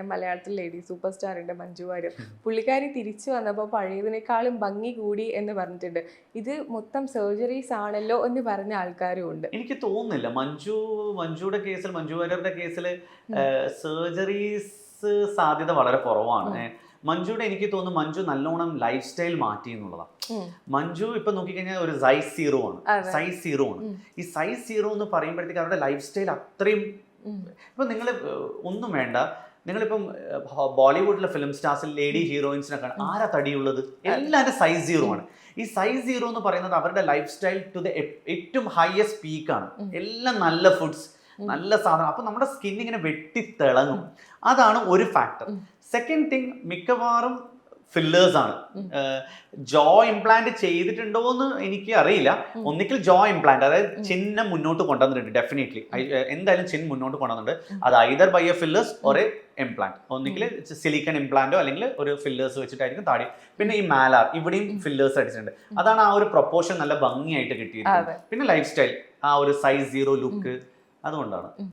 മലയാളത്തിൽ lady super സ്റ്റാറിന്റെ Manju Warrier പുള്ളിക്കാരി തിരിച്ചു വന്നപ്പോൾ പഴയതിനേക്കാളും ഭംഗി കൂടി എന്ന് പറഞ്ഞിട്ടുണ്ട്. ഇത് മൊത്തം സർജറീസ് ആണല്ലോ എന്ന് പറഞ്ഞ ആൾക്കാരും ഉണ്ട്. എനിക്ക് തോന്നുന്നില്ല മഞ്ജുയുടെ കേസിൽ, മഞ്ജു വാര്യരുടെ കേസിൽ സർജറീസ് സാധ്യത വളരെ കുറവാണ്. മഞ്ജുയുടെ എനിക്ക് തോന്നുന്നു മഞ്ജു നല്ലോണം ലൈഫ് സ്റ്റൈൽ മാറ്റി എന്നുള്ളതാണ്. മഞ്ജു ഇപ്പൊ നോക്കിക്കഴിഞ്ഞാൽ ഒരു സൈസ് സീറോ ആണ്. ഈ സൈസ് സീറോ എന്ന് പറയുമ്പോഴത്തേക്ക് അവരുടെ ലൈഫ് സ്റ്റൈൽ അത്രയും ഇപ്പൊ നിങ്ങൾ ഒന്നും വേണ്ട. നിങ്ങളിപ്പം ബോളിവുഡിലെ ഫിലിം സ്റ്റാർസിൽ ലേഡി ഹീറോയിൻസിനൊക്കെ ആരാ തടിയുള്ളത്? എല്ലാവരും സൈസ് സീറോ ആണ്. ഈ സൈസ് സീറോ എന്ന് പറയുന്നത് അവരുടെ ലൈഫ് സ്റ്റൈൽ ടു ദ ഏറ്റവും ഹയസ്റ്റ് പീക്കാണ്. എല്ലാം നല്ല ഫുഡ്സ്, നല്ല സാധനം. അപ്പൊ നമ്മുടെ സ്കിൻ ഇങ്ങനെ വെട്ടിത്തിളങ്ങും. അതാണ് ഒരു ഫാക്ടർ. സെക്കൻഡ് തിങ്, മിക്കവാറും ഫില്ലേഴ്സ് ആണ്. ജോ ഇംപ്ലാന്റ് ചെയ്തിട്ടുണ്ടോ എന്ന് എനിക്ക് അറിയില്ല. ഒന്നിക്കൽ ജോ ഇംപ്ലാന്റ്, അതായത് ചിഹ്നം മുന്നോട്ട് കൊണ്ടുവന്നിട്ടുണ്ട്. ഡെഫിനറ്റ്ലി എന്തായാലും ചിഹ്നം മുന്നോട്ട് കൊണ്ടുവന്നിട്ടുണ്ട്. അത് either by a fillers or a implant. ഒന്നിക്കൽ സിലിക്കൺ ഇംപ്ലാന്റോ അല്ലെങ്കിൽ ഒരു ഫില്ലേഴ്സ് വെച്ചിട്ടായിരിക്കും താടി. പിന്നെ ഈ മാലാർ ഇവിടെയും ഫില്ലേഴ്സ് അടിച്ചിട്ടുണ്ട്. അതാണ് ആ ഒരു പ്രൊപ്പോർഷൻ നല്ല ഭംഗിയായിട്ട് കിട്ടിയിരിക്കുന്നത്. പിന്നെ ലൈഫ് സ്റ്റൈൽ, ആ ഒരു സൈസ് സീറോ ലുക്ക്, അതുകൊണ്ടാണ്.